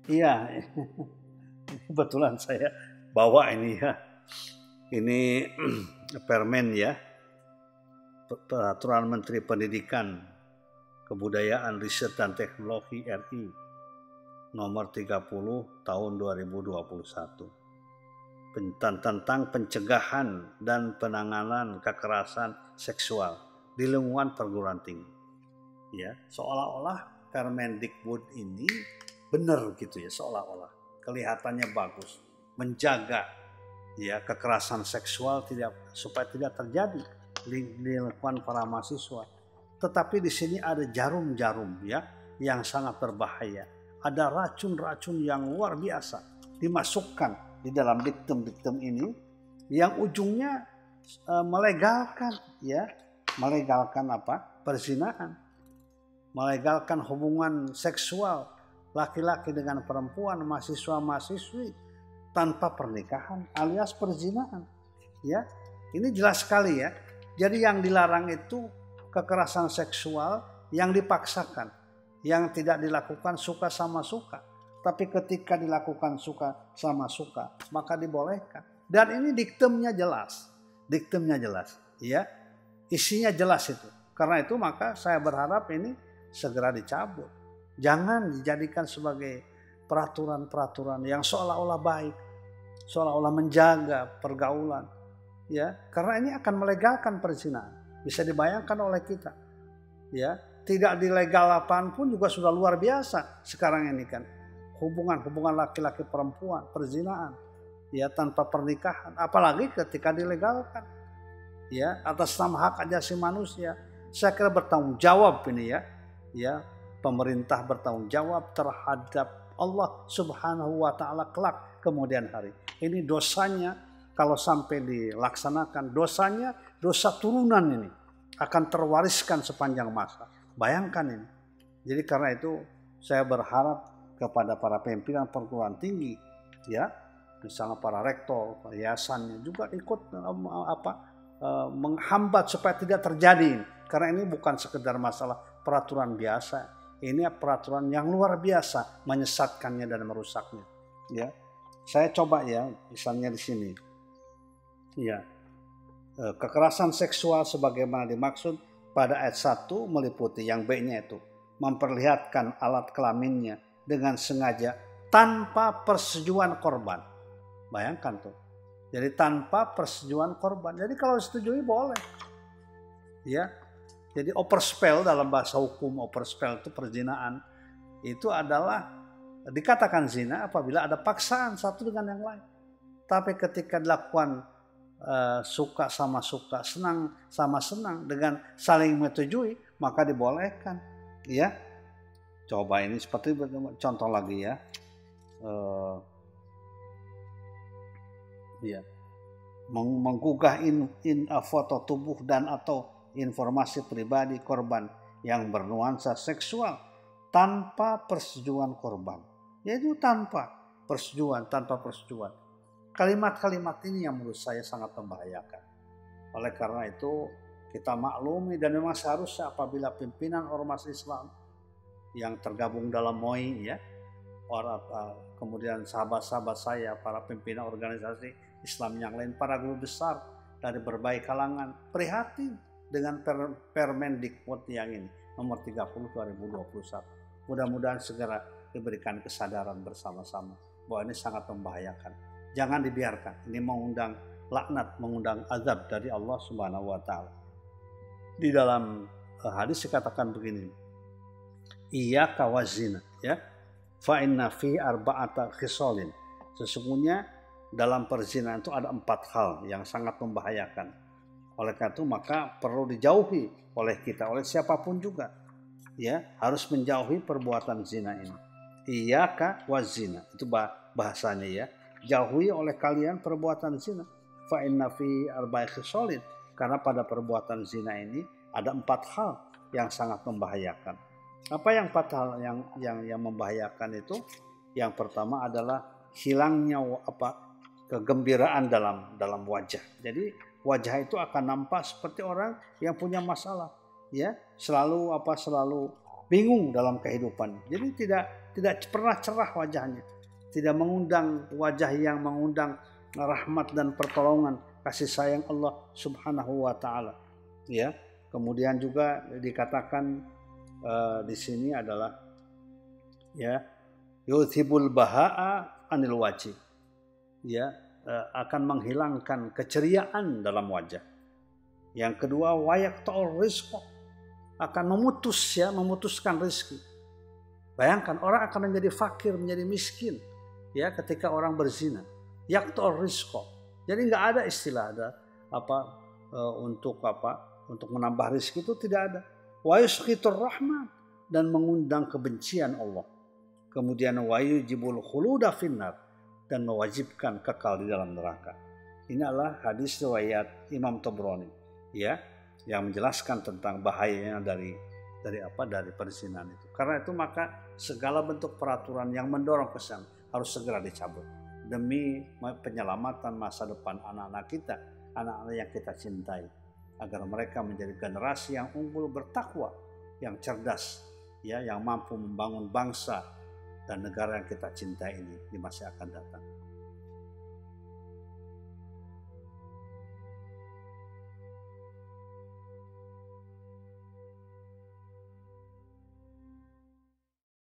Iya, kebetulan saya bawa ini ya. Ini permen ya, Peraturan Menteri Pendidikan, Kebudayaan, Riset dan Teknologi RI nomor 30 tahun 2021 tentang pencegahan dan penanganan kekerasan seksual di lingkungan perguruan tinggi. Ya, seolah-olah Permendikbud ini benar gitu ya, seolah-olah kelihatannya bagus menjaga ya kekerasan seksual supaya tidak terjadi di lingkungan para mahasiswa. Tetapi di sini ada jarum-jarum ya yang sangat berbahaya. Ada racun-racun yang luar biasa dimasukkan di dalam diktum-diktum ini yang ujungnya melegalkan apa? Perzinahan. Melegalkan hubungan seksual laki-laki dengan perempuan, mahasiswa-mahasiswi tanpa pernikahan alias perzinahan. Ya, ini jelas sekali ya. Jadi yang dilarang itu kekerasan seksual yang dipaksakan, yang tidak dilakukan suka sama suka. Tapi ketika dilakukan suka sama suka, maka dibolehkan. Dan ini diktumnya jelas, ya, isinya jelas itu. Karena itu maka saya berharap ini segera dicabut. Jangan dijadikan sebagai peraturan-peraturan yang seolah-olah baik, seolah-olah menjaga pergaulan, ya, karena ini akan melegalkan perzinahan. Bisa dibayangkan oleh kita, ya, tidak dilegal apaan pun juga sudah luar biasa sekarang ini kan, hubungan laki-laki perempuan, perzinahan, ya, tanpa pernikahan, apalagi ketika dilegalkan, ya, atas nama hak asasi manusia. Saya kira bertanggung jawab ini ya, pemerintah bertanggung jawab terhadap Allah Subhanahu wa Ta'ala kelak kemudian hari. Ini dosanya kalau sampai dilaksanakan, dosa turunan ini akan terwariskan sepanjang masa. Bayangkan ini. Jadi karena itu saya berharap kepada para pimpinan perguruan tinggi, ya, misalnya para rektor, yayasannya juga ikut menghambat supaya tidak terjadi. Karena ini bukan sekedar masalah peraturan biasa, ini peraturan yang luar biasa menyesatkannya dan merusaknya. Ya, saya coba ya, misalnya di sini, ya, kekerasan seksual sebagaimana dimaksud pada ayat 1 meliputi yang B-nya itu memperlihatkan alat kelaminnya dengan sengaja tanpa persetujuan korban. Bayangkan tuh. Jadi tanpa persetujuan korban. Jadi kalau disetujui boleh. Ya. Jadi overspell dalam bahasa hukum, overspell itu perzinahan. Itu adalah dikatakan zina apabila ada paksaan satu dengan yang lain. Tapi ketika dilakukan suka sama suka, senang sama senang dengan saling menyetujui, maka dibolehkan. Ya. Coba ini seperti contoh lagi ya. Ya. Menggugah foto tubuh dan atau informasi pribadi korban yang bernuansa seksual tanpa persetujuan korban. Yaitu tanpa persetujuan. Kalimat-kalimat ini yang menurut saya sangat membahayakan. Oleh karena itu kita maklumi dan memang seharusnya apabila pimpinan ormas Islam yang tergabung dalam MOI, ya, kemudian sahabat-sahabat saya, para pimpinan organisasi Islam yang lain, para guru besar dari berbagai kalangan prihatin dengan Permendikbud yang ini nomor 30 2021. Mudah-mudahan segera diberikan kesadaran bersama-sama bahwa ini sangat membahayakan. Jangan dibiarkan. Ini mengundang laknat, mengundang azab dari Allah Subhanahu wa Ta'ala. Di dalam hadis dikatakan begini, iyyaka wazina, ya, fa inna fi arba'ata khisalin. Sesungguhnya dalam perzinahan itu ada 4 hal yang sangat membahayakan. Oleh karena itu maka perlu dijauhi oleh kita, oleh siapapun juga, ya, harus menjauhi perbuatan zina ini. Iyyaka wazina, itu bahasanya ya. Jauhi oleh kalian perbuatan zina. Fa inna fi arba'ati khisalin, karena pada perbuatan zina ini ada 4 hal yang sangat membahayakan. Apa yang 4 hal yang membahayakan itu? Yang pertama adalah hilangnya kegembiraan dalam wajah. Jadi wajah itu akan nampak seperti orang yang punya masalah, ya, selalu bingung dalam kehidupan. Jadi tidak pernah cerah wajahnya, tidak mengundang wajah yang mengundang rahmat dan pertolongan kasih sayang Allah Subhanahu wa taala. Ya. Kemudian juga dikatakan di sini adalah ya yuthibul bahaa anil wajhi. Ya, akan menghilangkan keceriaan dalam wajah. Yang kedua, wayaqta'ur rizqa, akan memutuskan rezeki. Bayangkan orang akan menjadi fakir, menjadi miskin ya ketika orang berzina. Yaqta'ur rizqa. Jadi enggak ada istilah untuk menambah rezeki, itu tidak ada. Wa yusqitur rahman, dan mengundang kebencian Allah. Kemudian wa yujibul khuluda finnar, dan mewajibkan kekal di dalam neraka. Ini adalah hadis riwayat Imam Tabrani ya, yang menjelaskan tentang bahayanya dari perzinahan itu. Karena itu maka segala bentuk peraturan yang mendorong ke sana harus segera dicabut demi penyelamatan masa depan anak-anak kita, anak-anak yang kita cintai, agar mereka menjadi generasi yang unggul, bertakwa, yang cerdas ya, yang mampu membangun bangsa dan negara yang kita cintai ini di masa akan datang.